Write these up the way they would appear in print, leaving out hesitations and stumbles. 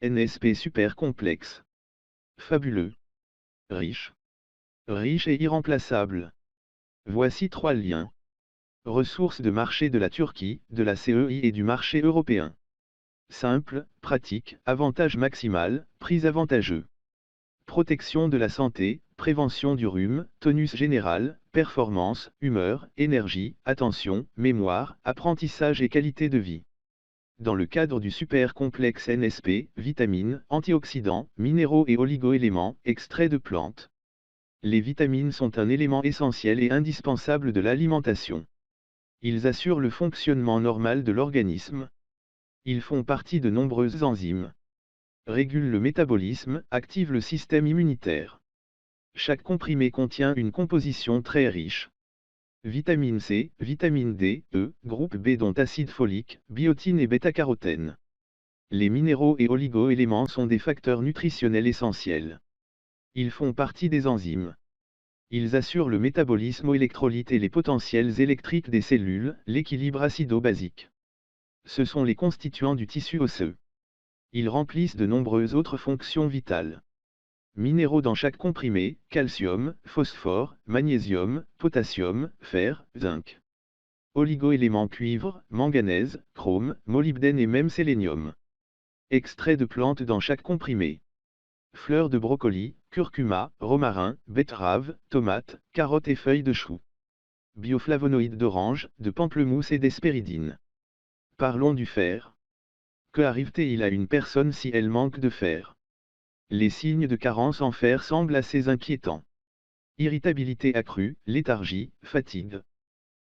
NSP super complexe. Fabuleux. Riche. Riche et irremplaçable. Voici 3 liens. Ressources de marché de la Turquie, de la CEI et du marché européen. Simple, pratique, avantage maximal, prix avantageux. Protection de la santé, prévention du rhume, tonus général, performance, humeur, énergie, attention, mémoire, apprentissage et qualité de vie. Dans le cadre du super complexe NSP, vitamines, antioxydants, minéraux et oligo-éléments, extraits de plantes. Les vitamines sont un élément essentiel et indispensable de l'alimentation. Ils assurent le fonctionnement normal de l'organisme. Ils font partie de nombreuses enzymes. Régulent le métabolisme, activent le système immunitaire. Chaque comprimé contient une composition très riche. Vitamine C, vitamine D, E, groupe B dont acide folique, biotine et bêta-carotène. Les minéraux et oligo-éléments sont des facteurs nutritionnels essentiels. Ils font partie des enzymes. Ils assurent le métabolisme aux électrolytes et les potentiels électriques des cellules, l'équilibre acido-basique. Ce sont les constituants du tissu osseux. Ils remplissent de nombreuses autres fonctions vitales. Minéraux dans chaque comprimé, calcium, phosphore, magnésium, potassium, fer, zinc. Oligo-éléments cuivre, manganèse, chrome, molybdène et même sélénium. Extraits de plantes dans chaque comprimé. Fleurs de brocoli, curcuma, romarin, betterave, tomates, carottes et feuilles de chou. Bioflavonoïdes d'orange, de pamplemousse et d'hespéridine. Parlons du fer. Que arrive-t-il à une personne si elle manque de fer? Les signes de carence en fer semblent assez inquiétants. Irritabilité accrue, léthargie, fatigue.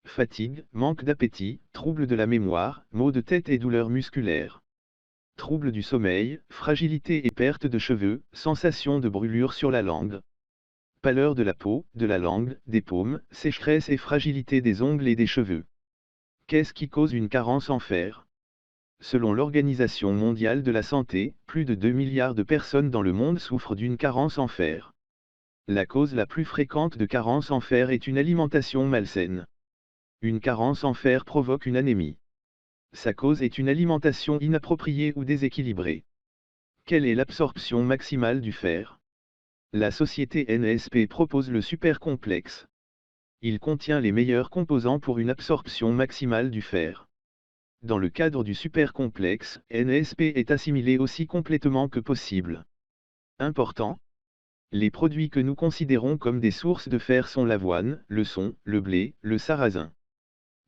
Fatigue, manque d'appétit, troubles de la mémoire, maux de tête et douleurs musculaires. Troubles du sommeil, fragilité et perte de cheveux, sensation de brûlure sur la langue. Pâleur de la peau, de la langue, des paumes, sécheresse et fragilité des ongles et des cheveux. Qu'est-ce qui cause une carence en fer? Selon l'Organisation mondiale de la santé, plus de 2 milliards de personnes dans le monde souffrent d'une carence en fer. La cause la plus fréquente de carence en fer est une alimentation malsaine. Une carence en fer provoque une anémie. Sa cause est une alimentation inappropriée ou déséquilibrée. Quelle est l'absorption maximale du fer? La société NSP propose le super complexe. Il contient les meilleurs composants pour une absorption maximale du fer. Dans le cadre du super complexe, NSP est assimilé aussi complètement que possible. Important. Les produits que nous considérons comme des sources de fer sont l'avoine, le son, le blé, le sarrasin.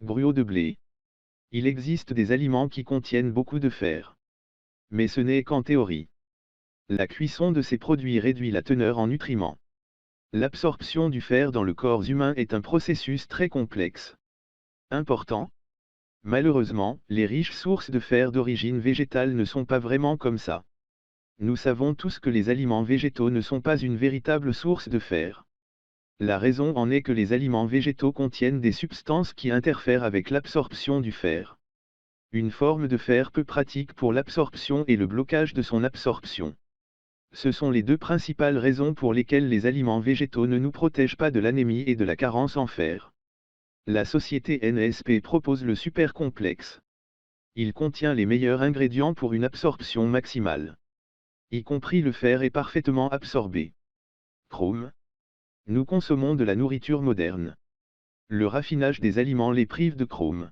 Gruau de blé. Il existe des aliments qui contiennent beaucoup de fer. Mais ce n'est qu'en théorie. La cuisson de ces produits réduit la teneur en nutriments. L'absorption du fer dans le corps humain est un processus très complexe. Important. Malheureusement, les riches sources de fer d'origine végétale ne sont pas vraiment comme ça. Nous savons tous que les aliments végétaux ne sont pas une véritable source de fer. La raison en est que les aliments végétaux contiennent des substances qui interfèrent avec l'absorption du fer. Une forme de fer peu pratique pour l'absorption et le blocage de son absorption. Ce sont les deux principales raisons pour lesquelles les aliments végétaux ne nous protègent pas de l'anémie et de la carence en fer. La société NSP propose le super complexe. Il contient les meilleurs ingrédients pour une absorption maximale. Y compris le fer est parfaitement absorbé. Chrome. Nous consommons de la nourriture moderne. Le raffinage des aliments les prive de chrome.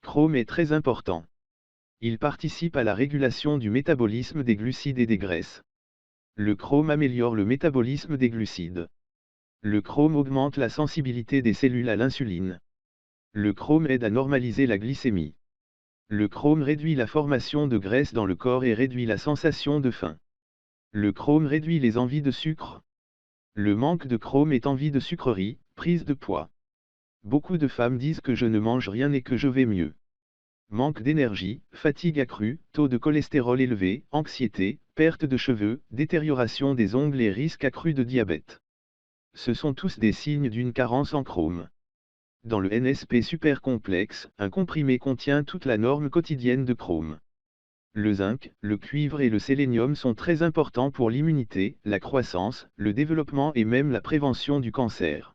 Chrome est très important. Il participe à la régulation du métabolisme des glucides et des graisses. Le chrome améliore le métabolisme des glucides. Le chrome augmente la sensibilité des cellules à l'insuline. Le chrome aide à normaliser la glycémie. Le chrome réduit la formation de graisse dans le corps et réduit la sensation de faim. Le chrome réduit les envies de sucre. Le manque de chrome est envie de sucrerie, prise de poids. Beaucoup de femmes disent que je ne mange rien et que je vais mieux. Manque d'énergie, fatigue accrue, taux de cholestérol élevé, anxiété, perte de cheveux, détérioration des ongles et risque accru de diabète. Ce sont tous des signes d'une carence en chrome. Dans le NSP super complexe, un comprimé contient toute la norme quotidienne de chrome. Le zinc, le cuivre et le sélénium sont très importants pour l'immunité, la croissance, le développement et même la prévention du cancer.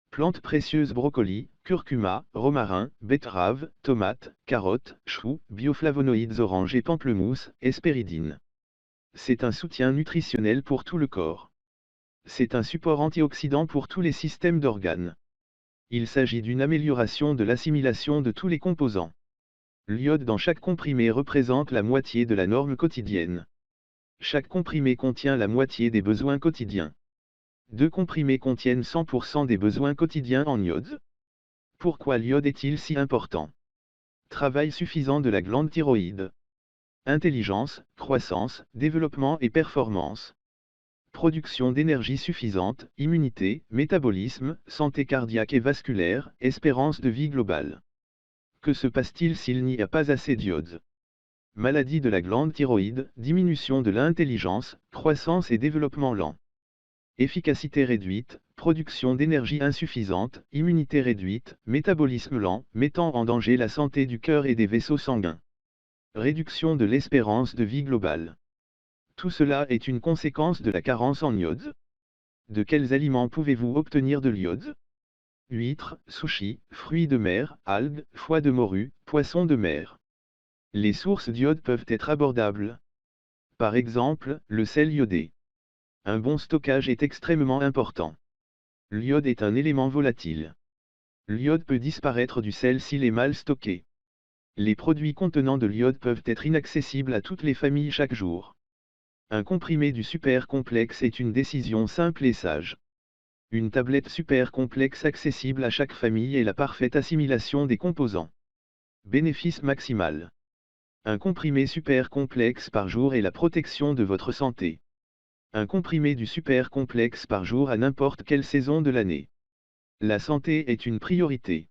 Plantes précieuses brocoli, curcuma, romarin, betterave, tomates, carottes, choux, bioflavonoïdes orange et pamplemousse, hespéridine. C'est un soutien nutritionnel pour tout le corps. C'est un support antioxydant pour tous les systèmes d'organes. Il s'agit d'une amélioration de l'assimilation de tous les composants. L'iode dans chaque comprimé représente la moitié de la norme quotidienne. Chaque comprimé contient la moitié des besoins quotidiens. 2 comprimés contiennent 100% des besoins quotidiens en iode. Pourquoi l'iode est-il si important? Travail suffisant de la glande thyroïde. Intelligence, croissance, développement et performance. Production d'énergie suffisante, immunité, métabolisme, santé cardiaque et vasculaire, espérance de vie globale. Que se passe-t-il s'il n'y a pas assez d'iode? Maladie de la glande thyroïde, diminution de l'intelligence, croissance et développement lent. Efficacité réduite, production d'énergie insuffisante, immunité réduite, métabolisme lent, mettant en danger la santé du cœur et des vaisseaux sanguins. Réduction de l'espérance de vie globale. Tout cela est une conséquence de la carence en iode. De quels aliments pouvez-vous obtenir de l'iode? Huîtres, sushis, fruits de mer, algues, foie de morue, poissons de mer. Les sources d'iode peuvent être abordables. Par exemple, le sel iodé. Un bon stockage est extrêmement important. L'iode est un élément volatile. L'iode peut disparaître du sel s'il est mal stocké. Les produits contenant de l'iode peuvent être inaccessibles à toutes les familles chaque jour. Un comprimé du super complexe est une décision simple et sage. Une tablette super complexe accessible à chaque famille et la parfaite assimilation des composants. Bénéfice maximal. Un comprimé super complexe par jour est la protection de votre santé. Un comprimé du super complexe par jour à n'importe quelle saison de l'année. La santé est une priorité.